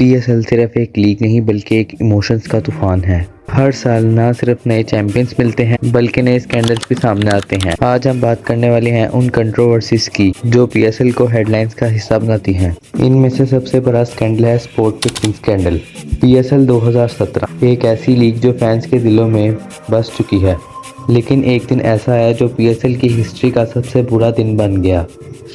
PSL सिर्फ एक league नहीं बल्कि एक इमोशंस का तूफान है। हर साल ना सिर्फ नए चैंपियंस मिलते हैं बल्कि नए स्कैंडल्स भी सामने आते हैं। आज हम बात करने वाले हैं उन कंट्रोवर्सीज की जो पीएसएल को हेडलाइंस का हिस्सा बनाती हैं। इनमें से सबसे बड़ा स्कैंडल है स्पॉट फिक्सिंग स्कैंडल। पीएसएल 2017 एक ऐसी लीग जो फैंस के दिलों में बस चुकी है, लेकिन एक दिन ऐसा आया जो पीएसएल की हिस्ट्री का सबसे बुरा दिन बन गया।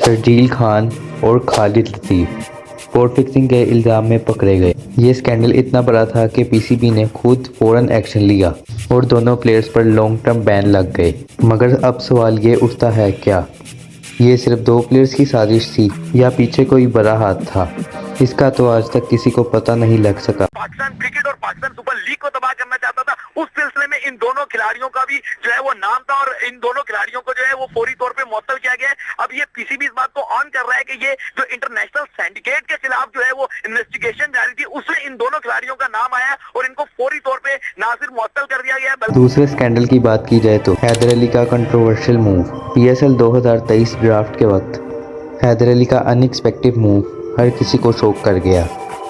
शर्जील खान और खालिद लतीफ़ स्पॉट फिक्सिंग के इल्ज़ाम में पकड़े गए। ये स्कैंडल इतना बड़ा था कि पीसीबी ने खुद फौरन एक्शन लिया और दोनों प्लेयर्स पर लॉन्ग टर्म बैन लग गए। मगर अब सवाल ये उठता है, क्या ये सिर्फ दो प्लेयर्स की साजिश थी या पीछे कोई बड़ा हाथ था? इसका तो आज तक किसी को पता नहीं लग सका। पाकिस्तान क्रिकेट और पाकिस्तान सुपर लीग को तबाह करना चाहता था। उस सिलसिले में इन दोनों खिलाड़ियों का भी जो है वो नाम था और इन दोनों खिलाड़ियों को जो है वो फौरी तौर पे मुअत्तल किया गया है। अब ये पीसीबी इस बात को ऑन कर रहा है कि ये जो इंटरनेशनल सिंडिकेट के खिलाफ जो है वो इन्वेस्टिगेशन जारी थी, उसमें इन दोनों खिलाड़ियों का नाम आया और इनको फौरी तौर पे ना सिर्फ मुअत्तल कर दिया गया है। दूसरे स्कैंडल की बात की जाए तो हैदर अली का कंट्रोवर्शियल मूव। पीएसएल 2023 ड्राफ्ट के वक्त हैदर अली का अनएक्सपेक्टेड मूव हर किसी को शॉक कर गया।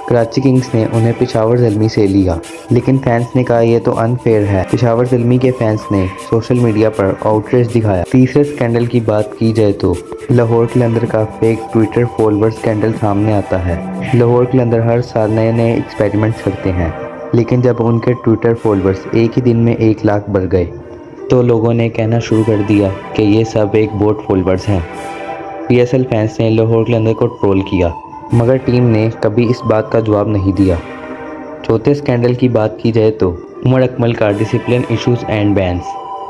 कराची किंग्स ने उन्हें पेशावर ज़ल्मी से लिया, लेकिन फैंस ने कहा यह तो अनफेयर है। पेशावर ज़ल्मी के फैंस ने सोशल मीडिया पर आउटरेज दिखाया। तीसरे स्कैंडल की बात की जाए तो लाहौर कलंदर का फेक ट्विटर फॉलोअर स्कैंडल सामने आता है। लाहौर कलंदर हर साल नए नए एक्सपेरिमेंट्स करते हैं, लेकिन जब उनके ट्विटर फॉलोअर्स एक ही दिन में 1 लाख बढ़ गए तो लोगों ने कहना शुरू कर दिया कि ये सब एक बोट फॉलोअर्स हैं। पीएसएल फैंस ने लाहौर कलंदर को ट्रोल किया, मगर टीम ने कभी इस बात का जवाब नहीं दिया। चौथे स्कैंडल की बात की जाए तो उमर अकमल का डिसिप्लिन इश्यूज एंड बैन्स।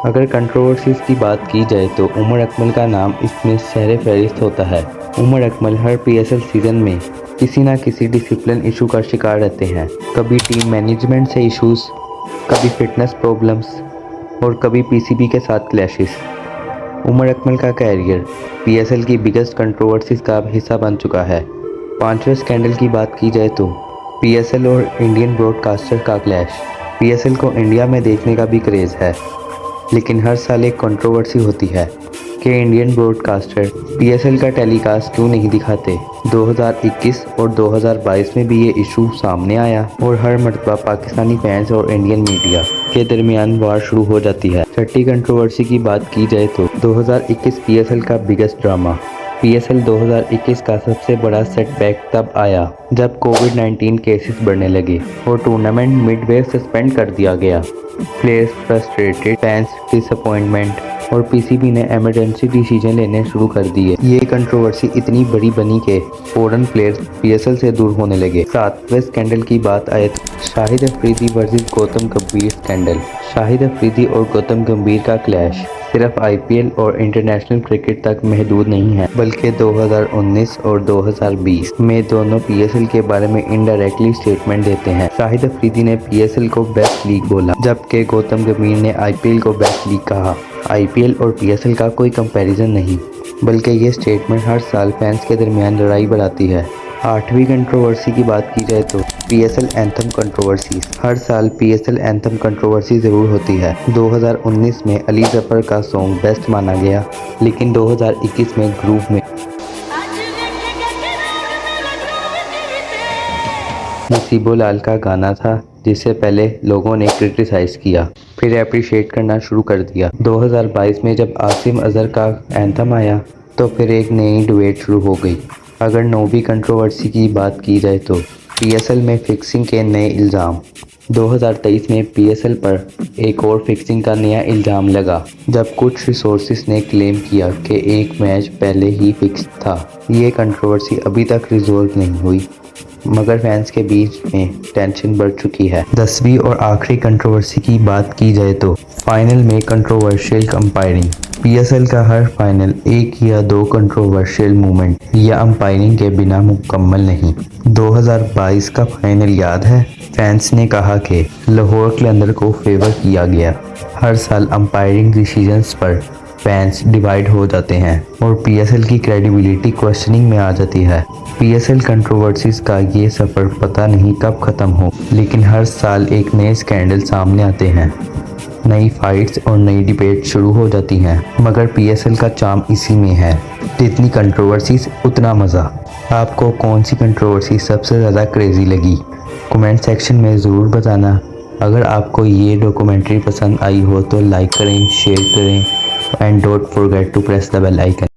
अगर कंट्रोवर्सीज की बात की जाए तो उमर अकमल का नाम इसमें सहरे फहरिस्त होता है। उमर अकमल हर पीएसएल सीज़न में किसी न किसी डिसिप्लिन इशू का शिकार रहते हैं। कभी टीम मैनेजमेंट से इश्यूज, कभी फिटनेस प्रॉब्लम्स और कभी पीसीबी के साथ क्लैशेस। उमर अकमल का कैरियर पीएसएल की बिगेस्ट कंट्रोवर्सीज का हिस्सा बन चुका है। पांचवें स्कैंडल की बात की जाए तो पीएसएल और इंडियन ब्रॉडकास्टर का क्लैश। पीएसएल को इंडिया में देखने का भी क्रेज़ है, लेकिन हर साल एक कंट्रोवर्सी होती है कि इंडियन ब्रॉडकास्टर पीएसएल का टेलीकास्ट क्यों नहीं दिखाते। 2021 और 2022 में भी ये इशू सामने आया और हर मरतबा पाकिस्तानी फैंस और इंडियन मीडिया के दरमियान वार शुरू हो जाती है। छठी कंट्रोवर्सी की बात की जाए तो 2021 पीएसएल का बिगेस्ट ड्रामा। पीएसएल 2021 का सबसे बड़ा सेटबैक तब आया जब कोविड-19 केसेस बढ़ने लगे और टूर्नामेंट मिडवे सस्पेंड कर दिया गया। प्लेयर्स फ्रस्ट्रेटेड, फैंस डिसअपॉइंटमेंट और पीसीबी ने इमरजेंसी डिसीजन लेने शुरू कर दिए। ये कंट्रोवर्सी इतनी बड़ी बनी कि फौरन प्लेयर्स पीएसएल से दूर होने लगे। सातवें स्कैंडल की बात आए तो शाहिद अफरीदी वर्सेस गौतम गंभीर स्कैंडल। शाहिद अफरीदी और गौतम गंभीर का क्लैश सिर्फ आईपीएल और इंटरनेशनल क्रिकेट तक महदूद नहीं है, बल्कि 2019 और 2020 में दोनों पीएसएल के बारे में इनडायरेक्टली स्टेटमेंट देते हैं। शाहिद अफरीदी ने पीएसएल को बेस्ट लीग बोला, जबकि गौतम गंभीर ने आईपीएल को बेस्ट लीग कहा। आईपीएल और पीएसएल का कोई कंपैरिजन नहीं, बल्कि ये स्टेटमेंट हर साल फैंस के दरमियान लड़ाई बढ़ाती है। आठवीं कंट्रोवर्सी की बात की जाए तो पीएसएल एंथम कंट्रोवर्सी। हर साल पीएसएल एंथम कंट्रोवर्सी ज़रूर होती है। 2019 में अली जफर का सॉन्ग बेस्ट माना गया, लेकिन 2021 में ग्रुप में नसीबो लाल का गाना था, जिसे पहले लोगों ने क्रिटिसाइज़ किया, फिर अप्रिशिएट करना शुरू कर दिया। 2022 में जब आसिम अजहर का एंथम आया तो फिर एक नई डिबेट शुरू हो गई। अगर नौवीं कंट्रोवर्सी की बात की जाए तो पीएसएल में फिक्सिंग के नए इल्ज़ाम। 2023 में पीएसएल पर एक और फिक्सिंग का नया इल्ज़ाम लगा, जब कुछ रिसोर्सेज ने क्लेम किया कि एक मैच पहले ही फिक्स था। ये कंट्रोवर्सी अभी तक रिजॉल्व नहीं हुई, मगर फैंस के बीच में टेंशन बढ़ चुकी है। 10वीं और आखिरी कंट्रोवर्सी की बात की जाए तो फाइनल में कंट्रोवर्शियल अंपायरिंग। पीएसएल का हर फाइनल एक या दो कंट्रोवर्शियल मूवमेंट या अंपायरिंग के बिना मुकम्मल नहीं। 2022 का फाइनल याद है, फैंस ने कहा कि लाहौर कलंदर को फेवर किया गया। हर साल अंपायरिंग डिसीजंस पर फैंस डिवाइड हो जाते हैं और पीएसएल की क्रेडिबिलिटी क्वेश्चनिंग में आ जाती है। पीएसएल कंट्रोवर्सीज का ये सफ़र पता नहीं कब ख़त्म हो, लेकिन हर साल एक नए स्कैंडल सामने आते हैं, नई फाइट्स और नई डिबेट शुरू हो जाती हैं, मगर पीएसएल का चार्म इसी में है। जितनी कंट्रोवर्सीज उतना मज़ा। आपको कौन सी कंट्रोवर्सी सबसे ज़्यादा क्रेज़ी लगी, कमेंट सेक्शन में ज़रूर बताना। अगर आपको ये डॉक्यूमेंट्री पसंद आई हो तो लाइक करें, शेयर करें and don't forget to press the bell icon.